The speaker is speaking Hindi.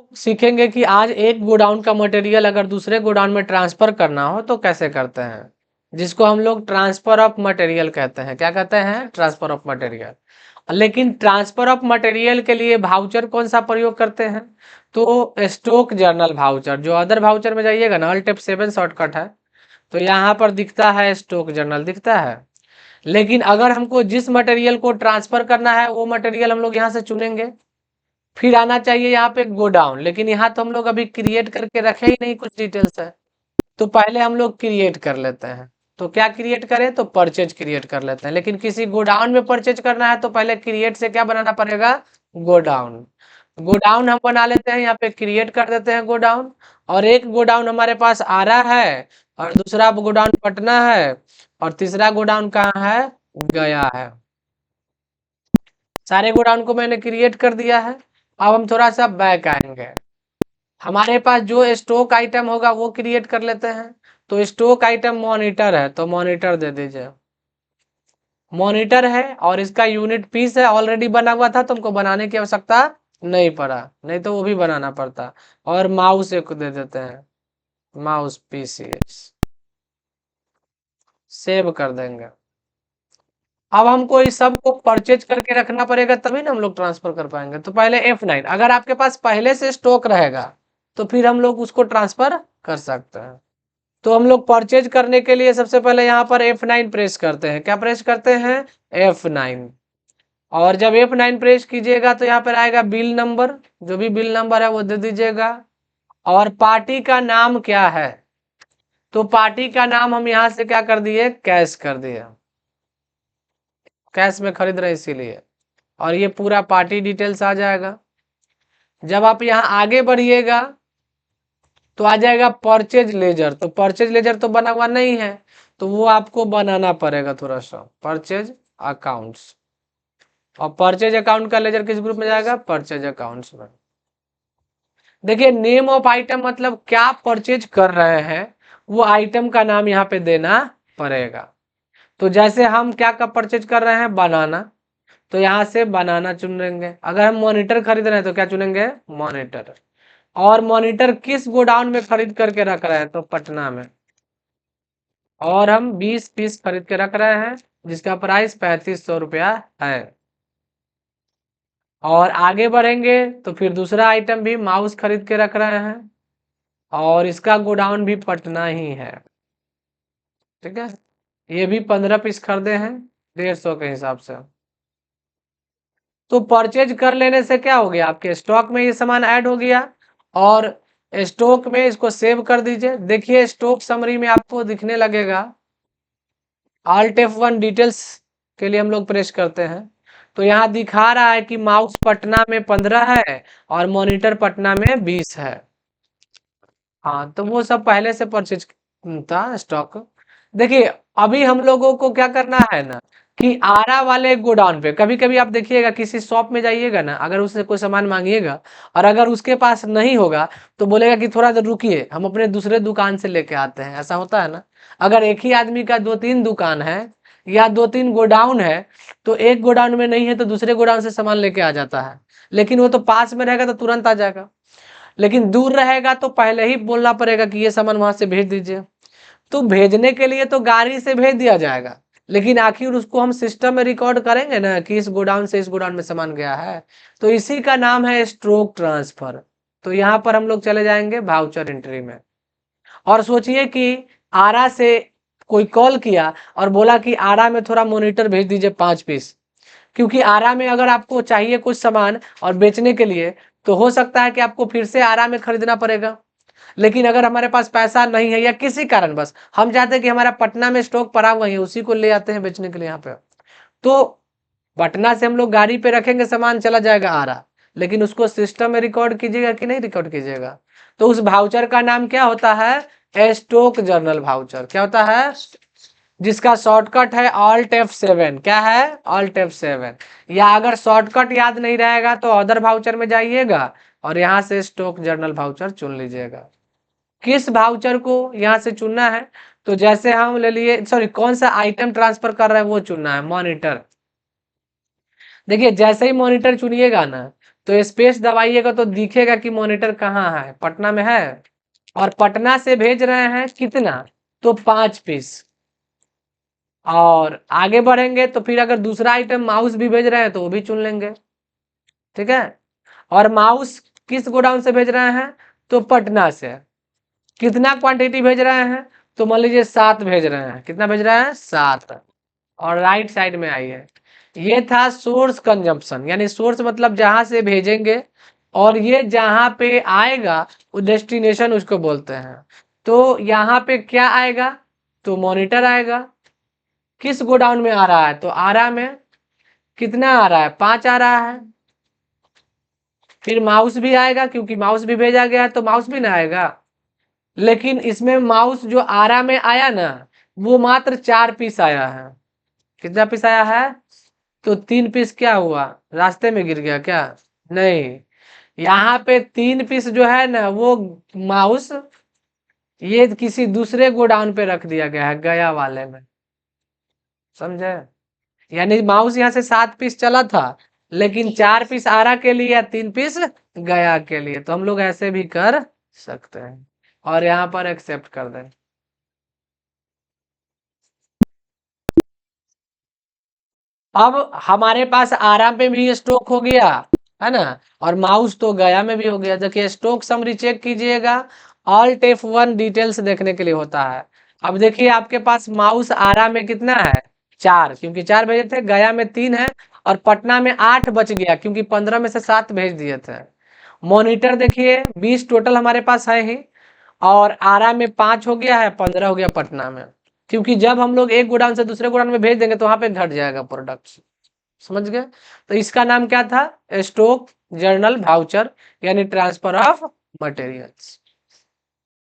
सीखेंगे कि आज एक गोडाउन का मटेरियल अगर दूसरे गोडाउन में ट्रांसफर करना हो तो कैसे करते हैं, जिसको हम लोग ट्रांसफर ऑफ मटेरियल कहते हैं। क्या कहते हैं? Transfer of material. लेकिन ट्रांसफर ऑफ मटेरियल के लिए भाउचर कौन सा प्रयोग करते हैं? तो स्टॉक जर्नल भाउचर। जो अदर भाउचर में जाइएगा ना, अल्ट F7 शॉर्टकट है, तो यहाँ पर दिखता है स्टॉक जर्नल दिखता है। लेकिन अगर हमको जिस मटेरियल को ट्रांसफर करना है वो मटेरियल हम लोग यहाँ से चुनेंगे, फिर आना चाहिए यहाँ पे गोडाउन। लेकिन यहाँ तो हम लोग अभी क्रिएट करके रखे ही नहीं, कुछ डिटेल्स है, तो पहले हम लोग क्रिएट कर लेते हैं। तो क्या क्रिएट करें? तो परचेज क्रिएट कर लेते हैं। लेकिन किसी गोडाउन में परचेज करना है तो पहले क्रिएट से क्या बनाना पड़ेगा? गोडाउन। गोडाउन हम बना लेते हैं, यहाँ पे क्रिएट कर देते हैं गोडाउन। और एक गोडाउन हमारे पास आ रहा है, और दूसरा गोडाउन पटना है, और तीसरा गोडाउन कहाँ है? गया है। सारे गोडाउन को मैंने क्रिएट कर दिया है। अब हम थोड़ा सा बैक आएंगे, हमारे पास जो स्टॉक आइटम होगा वो क्रिएट कर लेते हैं। तो स्टॉक आइटम मॉनिटर है, तो मॉनिटर दे दीजिए। मॉनिटर है और इसका यूनिट पीस है, ऑलरेडी बना हुआ था, तुमको बनाने की आवश्यकता नहीं पड़ा, नहीं तो वो भी बनाना पड़ता। और माउस एक दे देते हैं, माउस PCS, सेव कर देंगे। अब हमको इस सब को परचेज करके रखना पड़ेगा, तभी ना हम लोग ट्रांसफर कर पाएंगे। तो पहले F9, अगर आपके पास पहले से स्टॉक रहेगा तो फिर हम लोग उसको ट्रांसफर कर सकते हैं। तो हम लोग परचेज करने के लिए सबसे पहले यहाँ पर F9 प्रेस करते हैं। क्या प्रेस करते हैं? F9। और जब F9 प्रेस कीजिएगा तो यहाँ पर आएगा बिल नंबर, जो भी बिल नंबर है वो दे दीजिएगा। और पार्टी का नाम क्या है? तो पार्टी का नाम हम यहाँ से क्या कर दिए? कैश कर दिए, कैश में खरीद रहे इसीलिए। और ये पूरा पार्टी डिटेल्स आ जाएगा। जब आप यहाँ आगे बढ़िएगा तो आ जाएगा परचेज लेजर। तो परचेज लेजर तो बना हुआ नहीं है, तो वो आपको बनाना पड़ेगा थोड़ा सा। परचेज अकाउंट्स, और परचेज अकाउंट का लेजर किस ग्रुप में जाएगा? परचेज अकाउंट्स में। देखिए, नेम ऑफ आइटम मतलब क्या परचेज कर रहे हैं वो आइटम का नाम यहाँ पे देना पड़ेगा। तो जैसे हम क्या का परचेज कर रहे हैं? बनाना, तो यहाँ से बनाना चुन लेंगे। अगर हम मॉनिटर खरीद रहे हैं तो क्या चुनेंगे? मॉनिटर। और मॉनिटर किस गोडाउन में खरीद करके रख रहे हैं? तो पटना में। और हम 20 पीस खरीद के रख रहे हैं, जिसका प्राइस 3500 रुपया है। और आगे बढ़ेंगे तो फिर दूसरा आइटम भी माउस खरीद के रख रहे हैं, और इसका गोडाउन भी पटना ही है। ठीक है, ये भी 15 पीस खरीदे हैं 150 के हिसाब से। तो परचेज कर लेने से क्या हो गया? आपके स्टॉक में ये सामान ऐड हो गया, और स्टॉक में इसको सेव कर दीजिए। देखिए स्टॉक समरी में आपको दिखने लगेगा। Alt F1 डिटेल्स के लिए हम लोग प्रेस करते हैं, तो यहाँ दिखा रहा है कि माउस पटना में 15 है और मॉनिटर पटना में 20 है। हाँ, तो वो सब पहले से परचेज था स्टॉक। देखिए अभी हम लोगों को क्या करना है ना, कि आरा वाले गोडाउन पे कभी कभी आप देखिएगा, किसी शॉप में जाइएगा ना, अगर उससे कोई सामान मांगिएगा और अगर उसके पास नहीं होगा तो बोलेगा कि थोड़ा देर रुकिए, हम अपने दूसरे दुकान से लेके आते हैं। ऐसा होता है ना। अगर एक ही आदमी का 2-3 दुकान है या 2-3 गोडाउन है, तो एक गोडाउन में नहीं है तो दूसरे गोडाउन से सामान लेके आ जाता है। लेकिन वो तो पास में रहेगा तो तुरंत आ जाएगा, लेकिन दूर रहेगा तो पहले ही बोलना पड़ेगा कि ये सामान वहां से भेज दीजिए। तो भेजने के लिए तो गाड़ी से भेज दिया जाएगा, लेकिन आखिर उसको हम सिस्टम में रिकॉर्ड करेंगे ना कि इस गोडाउन से इस गोडाउन में सामान गया है। तो इसी का नाम है स्टॉक ट्रांसफर। तो यहाँ पर हम लोग चले जाएंगे भाउचर एंट्री में। और सोचिए कि आरा से कोई कॉल किया और बोला कि आरा में थोड़ा मॉनिटर भेज दीजिए 5 पीस, क्योंकि आरा में अगर आपको चाहिए कुछ सामान और बेचने के लिए, तो हो सकता है कि आपको फिर से आरा में खरीदना पड़ेगा। लेकिन अगर हमारे पास पैसा नहीं है या किसी कारण बस हम चाहते हैं कि हमारा पटना में स्टॉक पड़ा हुआ है, उसी को ले आते हैं बेचने के लिए यहाँ पे, तो पटना से हम लोग गाड़ी पे रखेंगे, सामान चला जाएगा आरा। लेकिन उसको सिस्टम में रिकॉर्ड कीजिएगा कि नहीं रिकॉर्ड कीजिएगा? तो उस भाउचर का नाम क्या होता है? Stock journal voucher. क्या होता है? जिसका शॉर्टकट है Alt F7। क्या है? Alt F7। या अगर शॉर्टकट याद नहीं रहेगा तो अदर भाउचर में जाइएगा और यहाँ से स्टॉक जर्नल भाउचर चुन लीजिएगा। किस भाउचर को यहाँ से चुनना है? तो जैसे हम ले लिए, सॉरी, कौन सा आइटम ट्रांसफर कर रहा है वो चुनना है, मॉनिटर। देखिए जैसे ही मॉनिटर चुनिएगा ना, तो स्पेस दबाइएगा तो दिखेगा कि मॉनिटर कहाँ है, पटना में है। और पटना से भेज रहे हैं कितना, तो 5 पीस। और आगे बढ़ेंगे तो फिर अगर दूसरा आइटम माउस भी भेज रहे हैं तो वो भी चुन लेंगे, ठीक है। और माउस किस गोडाउन से भेज रहे हैं, तो पटना से। कितना क्वांटिटी भेज रहे हैं, तो मान लीजिए 7 भेज रहे हैं। कितना भेज रहे हैं, 7। और राइट साइड में आइए, ये था सोर्स कंजम्पशन, यानी सोर्स मतलब जहां से भेजेंगे, और ये जहां पे आएगा वो डेस्टिनेशन उसको बोलते हैं। तो यहाँ पे क्या आएगा, तो मॉनिटर आएगा। किस गोडाउन में आ रहा है, तो आरा में। कितना आ रहा है, 5 आ रहा है। फिर माउस भी आएगा, क्योंकि माउस भी भेजा गया है तो माउस भी ना आएगा। लेकिन इसमें माउस जो आरा में आया ना, वो मात्र 4 पीस आया है। कितना पीस आया है, तो 3 पीस क्या हुआ, रास्ते में गिर गया क्या, नहीं। यहाँ पे 3 पीस जो है ना वो माउस ये किसी दूसरे गोडाउन पे रख दिया गया है, गया वाले में, समझे। यानी माउस यहाँ से 7 पीस चला था, लेकिन 4 पीस आरा के लिए या 3 पीस गया के लिए। तो हम लोग ऐसे भी कर सकते हैं, और यहाँ पर एक्सेप्ट कर दें। अब हमारे पास आराम पे भी स्टॉक हो गया है ना, और माउस तो गया में भी हो गया। देखिए स्टॉक समरी चेक कीजिएगा, ऑल्ट F1 डिटेल्स देखने के लिए होता है। अब देखिए आपके पास माउस आराम में कितना है, 4, क्योंकि 4 भेजे थे, गया में 3 है, और पटना में 8 बच गया, क्योंकि 15 में से 7 भेज दिए थे। मॉनिटर देखिए 20 टोटल हमारे पास है ही, और आरा में 5 हो गया है, 15 हो गया पटना में। क्योंकि जब हम लोग एक गोडाउन से दूसरे गोडाउन में भेज देंगे तो वहां पे घट जाएगा प्रोडक्ट, समझ गए। तो इसका नाम क्या था, स्टॉक जर्नल वाउचर, यानी ट्रांसफर ऑफ मटेरियल्स।